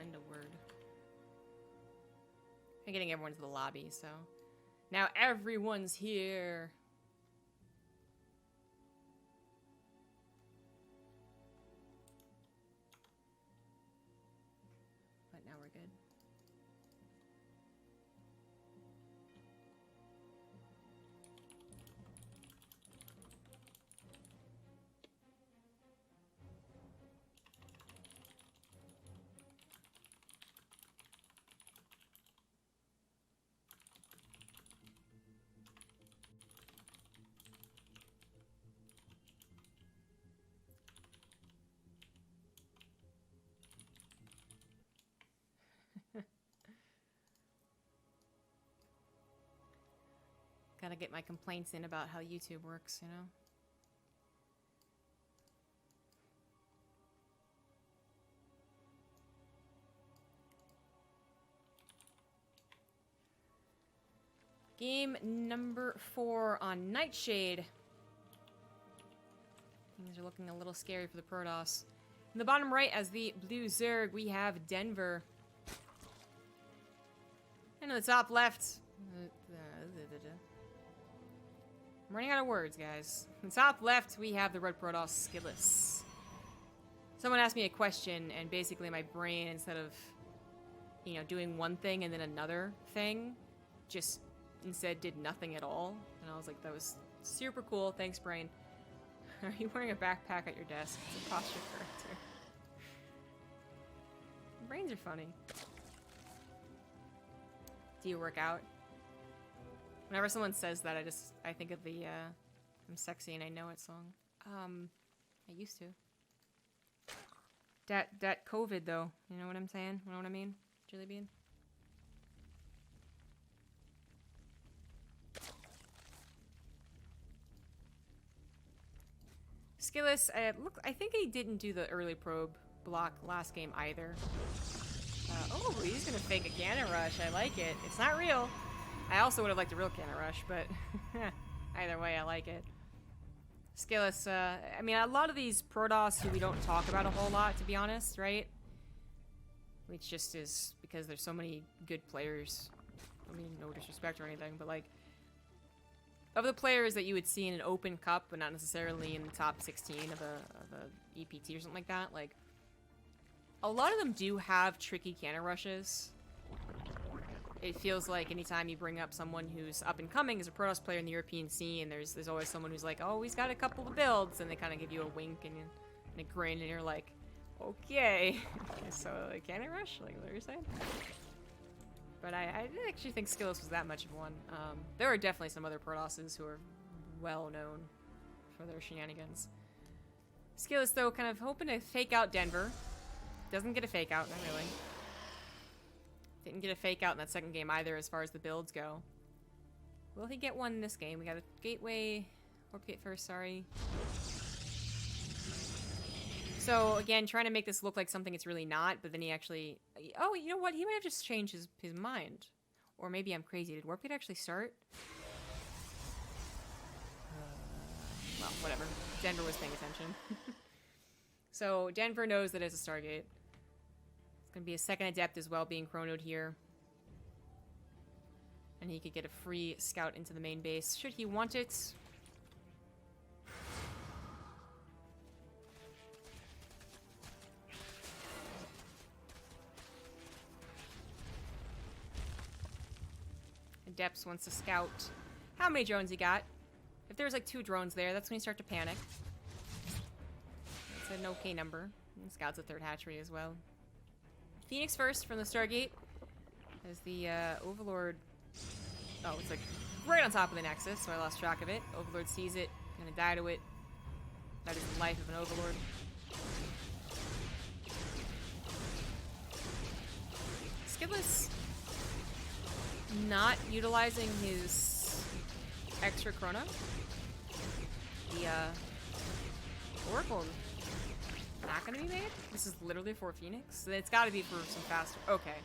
Send a word. I'm getting everyone to the lobby, so... Now everyone's here! But now we're good. Gotta get my complaints in about how YouTube works, you know? Game number 4 on Nightshade. Things are looking a little scary for the Protoss. In the bottom right, as the blue Zerg, we have Denver. And in the top left... I'm running out of words, guys. In the top left, we have the red Protoss Skillous. Someone asked me a question, and basically my brain, instead of, you know, doing one thing and then another thing, just instead did nothing at all. And I was like, that was super cool. Thanks, brain. Are you wearing a backpack at your desk? It's a posture corrector. Brains are funny. Do you work out? Whenever someone says that, I think of the, I'm Sexy and I Know It song. I used to. That COVID, though. You know what I'm saying? You know what I mean? Jelly bean? Skillous, look, I think he didn't do the early probe block last game either. Oh, he's gonna fake a cannon rush. I like it. It's not real. I also would have liked a real cannon rush, but either way, I like it. Skillous, I mean, a lot of these Protoss who we don't talk about a whole lot, to be honest, right? Which just is because there's so many good players. I mean, no disrespect or anything, but like, of the players that you would see in an Open Cup, but not necessarily in the top 16 of a EPT or something like that, like, a lot of them do have tricky cannon rushes. It feels like anytime you bring up someone who's up and coming as a Protoss player in the European scene, there's always someone who's like, oh, he's got a couple of builds, and they kind of give you a wink and a grin, and you're like, okay. So, like, cannon rush? Like, what are you saying? But I didn't actually think Skillous was that much of one. There are definitely some other Protosses who are well known for their shenanigans. Skillous, though, kind of hoping to fake out Denver. Doesn't get a fake out, not really. Didn't get a fake out in that second game either as far as the builds go. Will he get one in this game? We got a gateway. Warp gate first, sorry. So, again, trying to make this look like something it's really not, but then he actually... Oh, you know what? He might have just changed his mind. Or maybe I'm crazy. Did Warp gate actually start? Well, whatever. Denver was paying attention. So, Denver knows that it's a Stargate. It's going to be a second Adept as well, being chronoed here. And he could get a free scout into the main base, should he want it. Adepts wants to scout how many drones he got. If there's like 2 drones there, that's when you start to panic. It's an okay number. And scout's a 3rd hatchery as well. Phoenix first from the Stargate. As the Overlord... Oh, it's like right on top of the Nexus, so I lost track of it. Overlord sees it, gonna die to it. That is the life of an Overlord. Skillous not utilizing his extra chrono. The Oracle not gonna be made? This is literally for Phoenix? It's gotta be for some faster. Okay.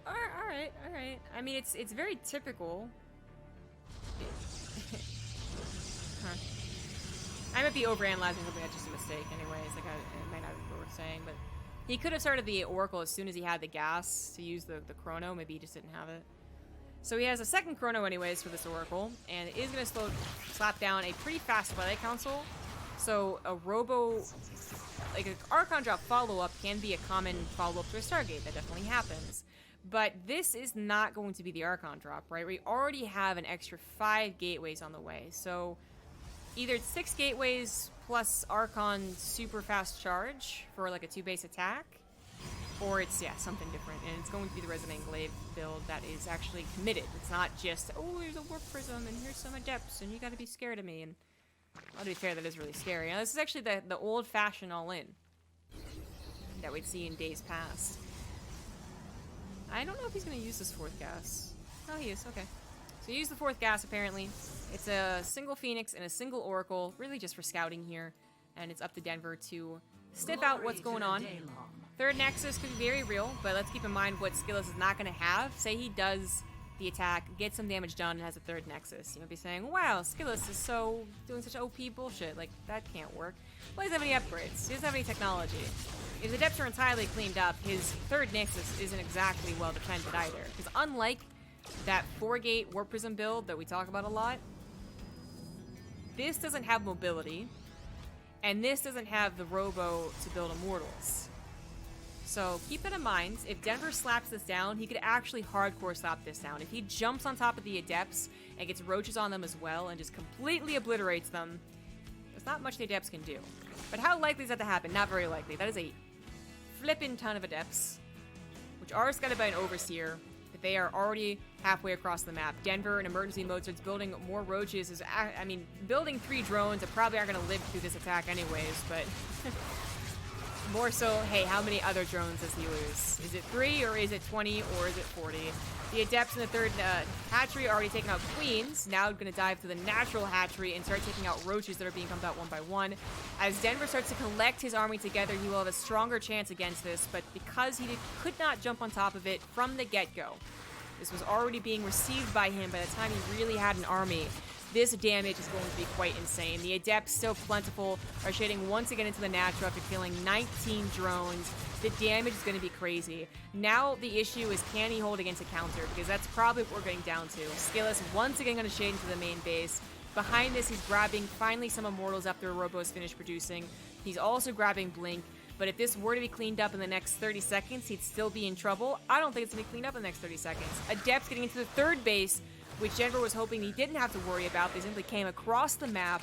Alright. I mean, it's very typical. Huh. I might be overanalyzing something that's just a mistake anyways. Like, it might not be worth saying, but He could have started the Oracle as soon as he had the gas to use the Chrono. Maybe he just didn't have it. So he has a second Chrono anyways for this Oracle, and it is going to slap down a pretty fast Twilight Council. So a Robo, like an Archon drop follow-up can be a common follow-up to a Stargate. That definitely happens. But this is not going to be the Archon drop, right? We already have an extra 5 gateways on the way. So either it's 6 gateways plus Archon super fast charge for like a 2-base attack, or it's, yeah, something different. And it's going to be the Resonant Glaive build that is actually committed. It's not just, oh, there's a Warp Prism and here's some Adepts and you gotta be scared of me. And well, to be fair, that is really scary. Now, this is actually the old-fashioned all-in that we'd see in days past. I don't know if he's going to use this 4th gas. Oh, he is. Okay. So use the 4th gas, apparently. It's a single Phoenix and a single Oracle, really just for scouting here. And it's up to Denver to sniff out what's going on. 3rd Nexus could be very real, but let's keep in mind what Skillous is not going to have. Say he does the attack, gets some damage done, and has a 3rd Nexus. You might be saying, wow, Skillous is so doing such OP bullshit. Like, that can't work. Well, he doesn't have any upgrades. He doesn't have any technology. If the Adepts are entirely cleaned up, his 3rd Nexus isn't exactly well defended either. Because unlike that 4-gate Warp Prism build that we talk about a lot, this doesn't have mobility, and this doesn't have the Robo to build Immortals. So keep that in mind. If Denver slaps this down, he could actually hardcore slap this down. If he jumps on top of the Adepts and gets Roaches on them as well and just completely obliterates them, there's not much the Adepts can do. But how likely is that to happen? Not very likely. That is a flippin' ton of Adepts, which are scouted by an Overseer. But they are already halfway across the map. Denver in emergency mode starts building more Roaches. I mean, building 3 drones that probably aren't going to live through this attack anyways, but more so, hey, how many other drones does he lose? Is it 3, or is it 20, or is it 40? The Adepts in the 3rd hatchery are already taking out Queens. Now going to dive to the natural hatchery and start taking out Roaches that are being pumped out one by one. As Denver starts to collect his army together, he will have a stronger chance against this, but because he could not jump on top of it from the get-go, this was already being received by him by the time he really had an army. This damage is going to be quite insane. The Adepts, still plentiful, are shading once again into the natural after killing 19 drones. The damage is going to be crazy. Now the issue is, can he hold against a counter? Because that's probably what we're getting down to. Skillous once again going to shade into the main base. Behind this, he's grabbing finally some Immortals after Robo's finished producing. He's also grabbing Blink. But if this were to be cleaned up in the next 30 seconds, he'd still be in trouble. I don't think it's going to be cleaned up in the next 30 seconds. Adepts getting into the 3rd base, which Denver was hoping he didn't have to worry about. They simply came across the map.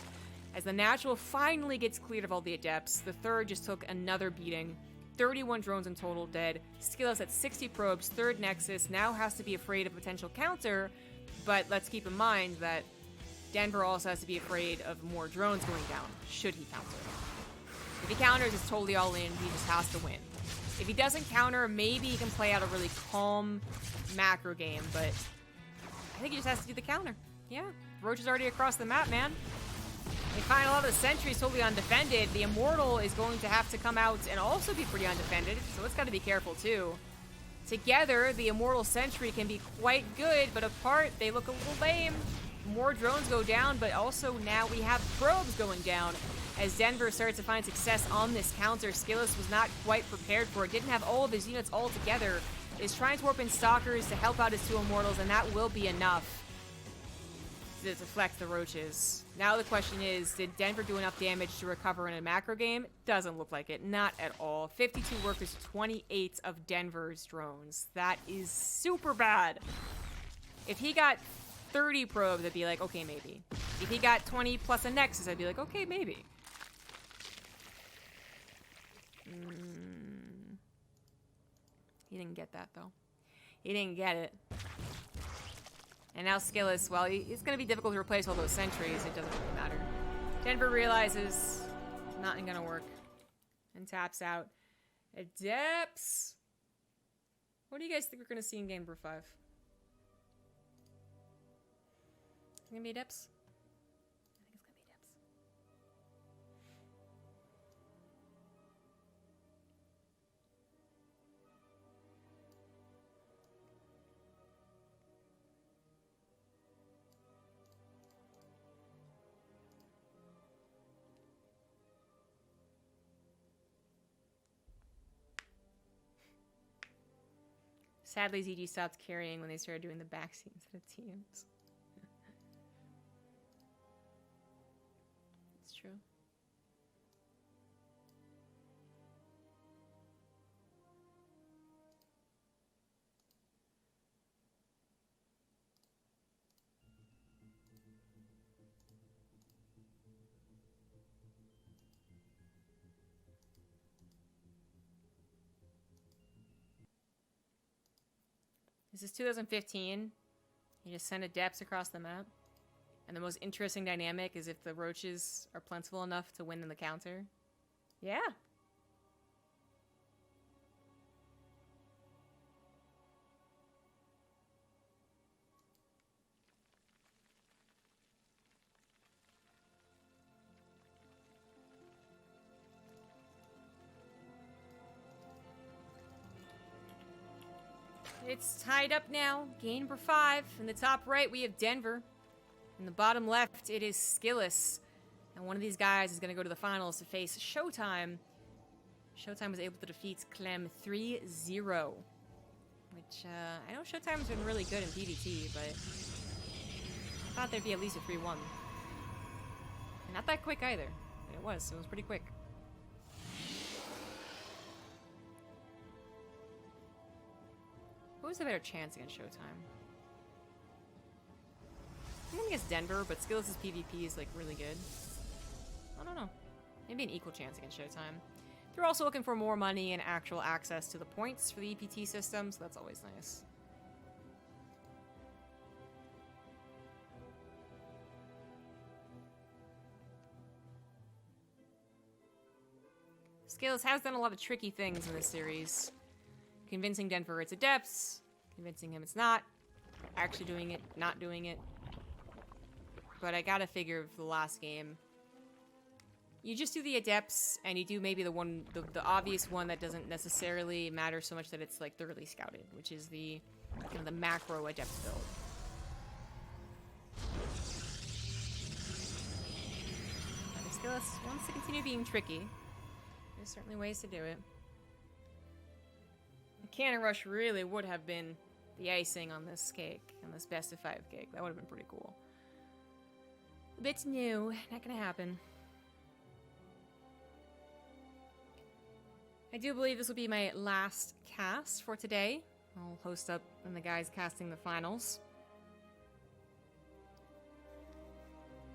As the natural finally gets cleared of all the Adepts, the 3rd just took another beating. 31 drones in total dead. Skillous at 60 probes, 3rd Nexus, now has to be afraid of potential counter, but let's keep in mind that Denver also has to be afraid of more drones going down, should he counter. If he counters, it's totally all in, he just has to win. If he doesn't counter, maybe he can play out a really calm macro game, but I think he just has to do the counter. Yeah, Roach is already across the map, man. They find a lot of the sentries totally undefended. The Immortal is going to have to come out and also be pretty undefended, so it's got to be careful too. Together, the Immortal Sentry can be quite good, but apart, they look a little lame. More drones go down, but also now we have probes going down. As Denver starts to find success on this counter, Skillous was not quite prepared for it, didn't have all of his units all together. Is trying to warp in Stalkers to help out his 2 Immortals, and that will be enough to deflect the Roaches. Now the question is, did Denver do enough damage to recover in a macro game? Doesn't look like it. Not at all. 52 workers, 28 of Denver's drones. That is super bad. If he got 30 probes, I'd be like, okay, maybe. If he got 20 plus a Nexus, I'd be like, okay, maybe. He didn't get that, though. He didn't get it. And now Skillous, well, it's going to be difficult to replace all those sentries. It doesn't really matter. Denver realizes it's not going to work and taps out. Adepts. What do you guys think we're going to see in game number 5? Is it going to be Adepts? I think it's going to be Adepts. Sadly, ZG stopped carrying when they started doing the backseat instead of teams. It's true. This is 2015. You just send adepts across the map. And the most interesting dynamic is if the roaches are plentiful enough to win in the counter. Yeah. It's tied up now. Game number 5. In the top right, we have Denver. In the bottom left, it is Skillous. And one of these guys is going to go to the finals to face Showtime. Showtime was able to defeat Clem 3-0. Which, I know Showtime's been really good in PvT, but I thought there'd be at least a 3-1. And not that quick either. But it was pretty quick. Who has a better chance against Showtime? I'm gonna guess Denver, but Skillous' PvP is like really good. I don't know. Maybe an equal chance against Showtime. They're also looking for more money and actual access to the points for the EPT system, so that's always nice. Skillous has done a lot of tricky things in this series. Convincing Denver it's adepts, convincing him it's not, actually doing it, not doing it. But I gotta figure for the last game, you just do the adepts, and you do maybe the obvious one that doesn't necessarily matter so much that it's like thoroughly scouted, which is the kind of the macro adept build. But if Skillous wants to continue being tricky, there's certainly ways to do it. Cannon Rush really would have been the icing on this cake, on this best of 5 cake. That would have been pretty cool. A bit new, not gonna happen. I do believe this will be my last cast for today. I'll host up when the guys casting the finals.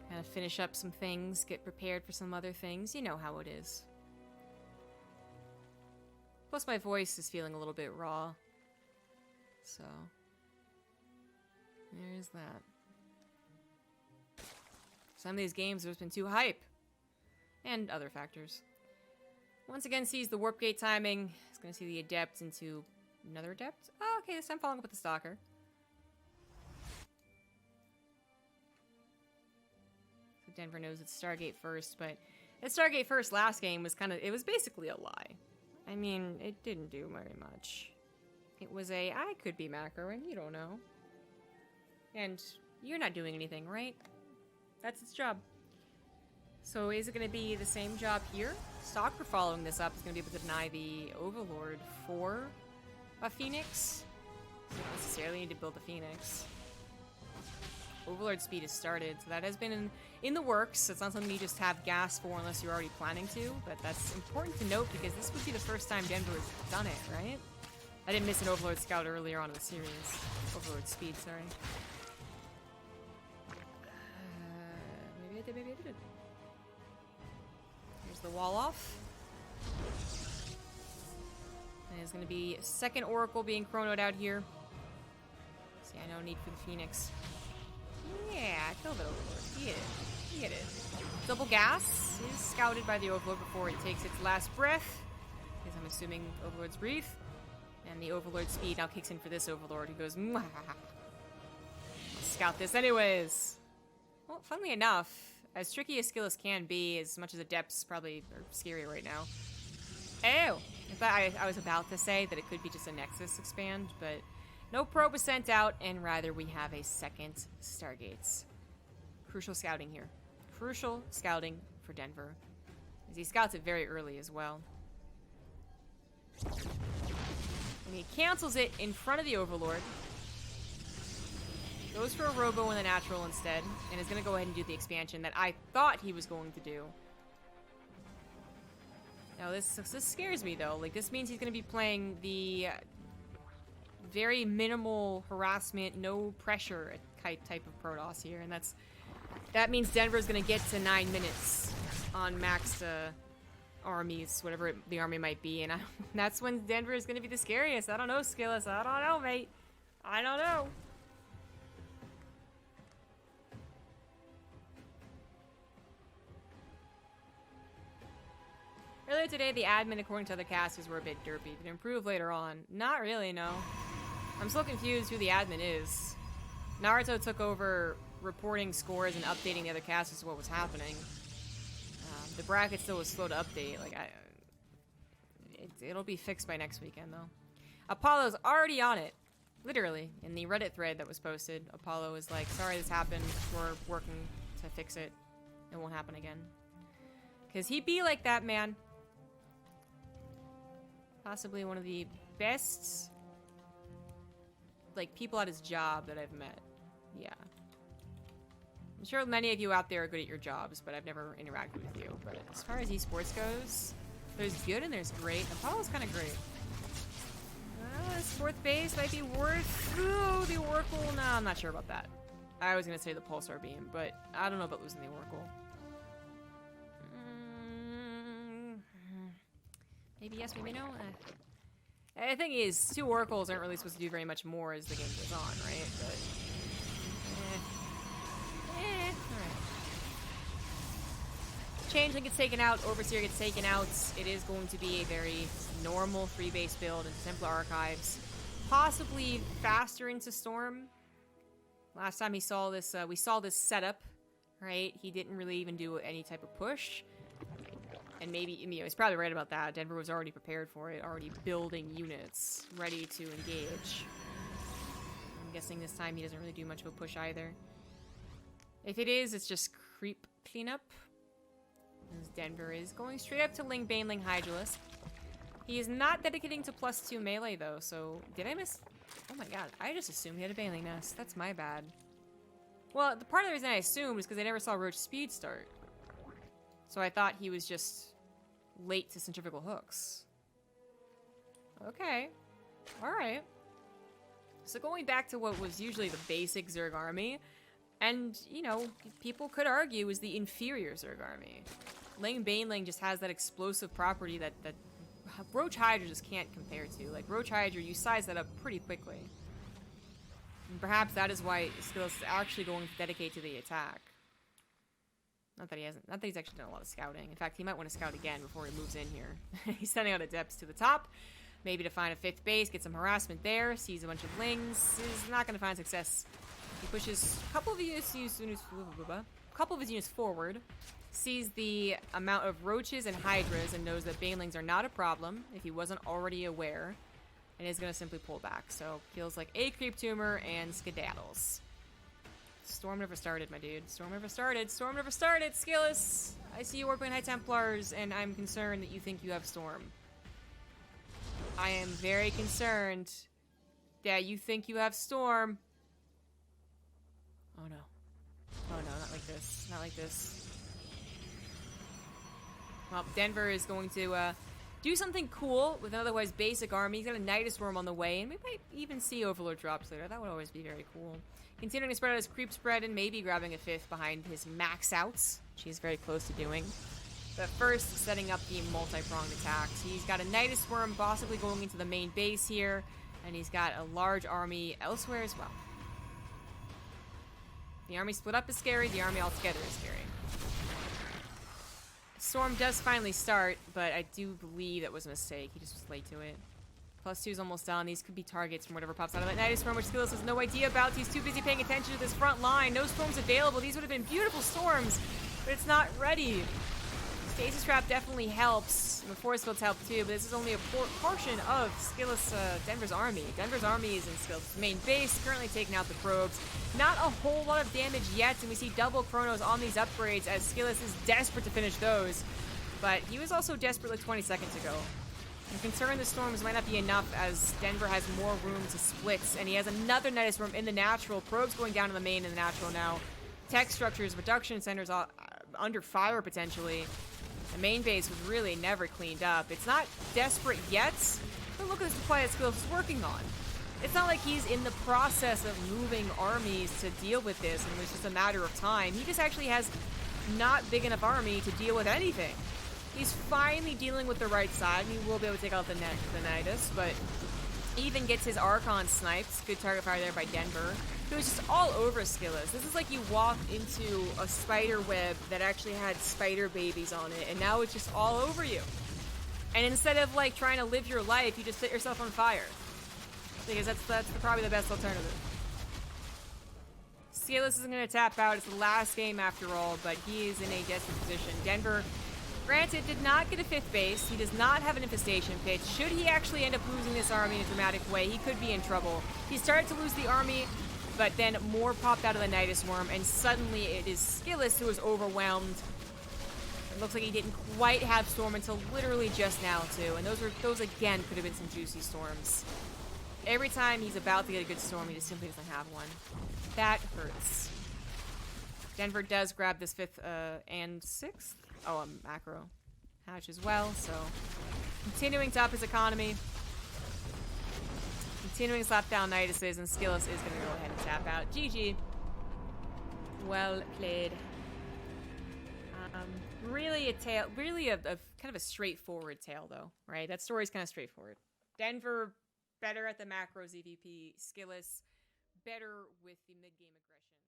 Kind of finish up some things, get prepared for some other things. You know how it is. Plus my voice is feeling a little bit raw. So, there's that. Some of these games there's been too hype. And other factors. Once again sees the warp gate timing. It's going to see the adept into another adept. Oh, okay, this time following up with the stalker. So Denver knows it's Stargate first, but the Stargate first last game was it was basically a lie. I mean, it didn't do very much. It was I could be macroing, you don't know. And you're not doing anything, right? That's its job. So is it going to be the same job here? Stalker following this up is going to be able to deny the Overlord for a Phoenix. You don't necessarily need to build a Phoenix. Overlord speed has started, so that has been in the works. It's not something you just have gas for unless you're already planning to, but that's important to note because this would be the first time Denver has done it, right? I didn't miss an Overlord scout earlier on in the series. Overlord speed, sorry. Maybe I did, maybe I did. Here's the wall off. And there's going to be a second Oracle being chronoed out here. See, I no need for the Phoenix. Yeah, I killed the Overlord. He hit it. Double gas is scouted by the Overlord before it takes its last breath. Because I'm assuming Overlord's breathe. And the Overlord speed now kicks in for this Overlord who goes, mwah. Let's scout this anyways. Well, funnily enough, as tricky as Skillous can be, as much as Adepts probably are scary right now. Ew! In fact, I was about to say that it could be just a Nexus expand, but no probe was sent out, and rather we have a second Stargates. Crucial scouting here. Crucial scouting for Denver. As he scouts it very early as well. And he cancels it in front of the Overlord. Goes for a Robo and a Natural instead, and is going to go ahead and do the expansion that I thought he was going to do. Now, this scares me, though. Like, this means he's going to be playing the very minimal harassment, no pressure type of Protoss here, and that means Denver's going to get to 9 minutes on maxed armies, whatever the army might be, and that's when Denver is going to be the scariest. I don't know, Skillous. I don't know, mate. I don't know. Earlier today, the admin, according to other casters, were a bit derpy. Could improve later on. Not really, no. I'm still confused who the admin is. Naruto took over reporting scores and updating the other casters of what was happening. The bracket still was slow to update. Like, it'll be fixed by next weekend, though. Apollo's already on it. Literally. In the Reddit thread that was posted, Apollo was like, sorry this happened. We're working to fix it. It won't happen again. Because he be like that, man. Possibly one of the best, like, people at his job that I've met. Yeah. I'm sure many of you out there are good at your jobs, but I've never interacted with you. But as far as esports goes, there's good and there's great. Apollo's kind of great. This fourth base might be worth... Ooh, the Oracle. No, I'm not sure about that. I was going to say the Pulsar Beam, but I don't know about losing the Oracle. Maybe yes, maybe no. The thing is, 2 Oracles aren't really supposed to do very much more as the game goes on, right? But, alright. Changeling gets taken out, Overseer gets taken out. It is going to be a very normal 3-base build into Templar Archives. Possibly faster into Storm. Last time he saw this, we saw this setup, right? He didn't really even do any type of push. And maybe, you know, he's probably right about that. Denver was already prepared for it, already building units, ready to engage. I'm guessing this time he doesn't really do much of a push either. If it is, it's just creep cleanup. As Denver is going straight up to Ling Baneling Hydralisk. He is not dedicating to +2 melee, though, so... Did I miss... Oh my god, I just assumed he had a Baneling Nest. That's my bad. Well, the part of the reason I assumed is because I never saw Roach Speed start. So I thought he was just late to centrifugal hooks. Okay. Alright. So going back to what was usually the basic Zerg army, and, you know, people could argue is the inferior Zerg army. Ling Baneling just has that explosive property that Roach Hydra just can't compare to. Like, Roach Hydra, you size that up pretty quickly. And perhaps that is why Skillous is actually going to dedicate to the attack. Not that he hasn't. Not that he's actually done a lot of scouting. In fact, he might want to scout again before he moves in here. He's sending out adepts to the top, maybe to find a 5th base, get some harassment there, sees a bunch of Lings. Is not going to find success. He pushes a couple of his units forward, sees the amount of roaches and hydras, and knows that banelings are not a problem if he wasn't already aware, and is going to simply pull back. So feels like a creep tumor and skedaddles. Storm never started, my dude. Storm never started. Storm never started. Skillous, I see you working High Templars, and I'm concerned that you think you have Storm. I am very concerned that you think you have Storm. Oh no. Oh no, not like this. Not like this. Well, Denver is going to do something cool with an otherwise basic army. He's got a Nidus Worm on the way, and we might even see Overlord drops later. That would always be very cool. Continuing to spread out his creep spread and maybe grabbing a 5th behind his max outs, which he's very close to doing. But first, setting up the multi-pronged attacks. He's got a Nidus Worm possibly going into the main base here, and he's got a large army elsewhere as well. The army split up is scary, the army altogether is scary. Storm does finally start, but I do believe that was a mistake. He just was late to it. +2 is almost done. These could be targets from whatever pops out of that Nidus Storm, which Skillous has no idea about. He's too busy paying attention to this front line. No storms available. These would have been beautiful storms, but it's not ready. Stasis Trap definitely helps. The Force Fields help too, but this is only a portion of Skillous Denver's army. Denver's army is in Skillous' main base, currently taking out the probes. Not a whole lot of damage yet, and we see double Chronos on these upgrades as Skillous is desperate to finish those. But he was also desperate like 20 seconds ago. I'm concerned the storms might not be enough as Denver has more room to split, and he has another Nidus Worm in the natural. Probes going down in the main in the natural now. Tech structures, production centers under fire potentially. The main base was really never cleaned up. It's not desperate yet, but look at the supply that Skillous is working on. It's not like he's in the process of moving armies to deal with this, and it's just a matter of time. He just actually has not big enough army to deal with anything. He's finally dealing with the right side, and he will be able to take out the Nidus, but even gets his Archon sniped. Good target fire there by Denver. It was just all over Skillous. This is like you walked into a spider web that actually had spider babies on it, and now it's just all over you. And instead of like trying to live your life, you just set yourself on fire. Because that's probably the best alternative. Skillous isn't going to tap out. It's the last game after all, but he is in a desperate position. Denver, granted, did not get a 5th base. He does not have an infestation pit. Should he actually end up losing this army in a dramatic way, he could be in trouble. He started to lose the army, but then more popped out of the Nidus Worm, and suddenly it is Skillous who is overwhelmed. It looks like he didn't quite have Storm until literally just now, too. And those again could have been some juicy Storms. Every time he's about to get a good Storm, he just simply doesn't have one. That hurts. Denver does grab this 5th and 6th. Oh, a macro hatch as well, so continuing to up his economy. Continuing to slap down Niduses, and Skillous is going to go ahead and tap out. GG. Well played. Really a tale, really a kind of a straightforward tale, though, right? That story's kind of straightforward. Denver better at the macro ZvP. Skillous better with the mid-game aggression.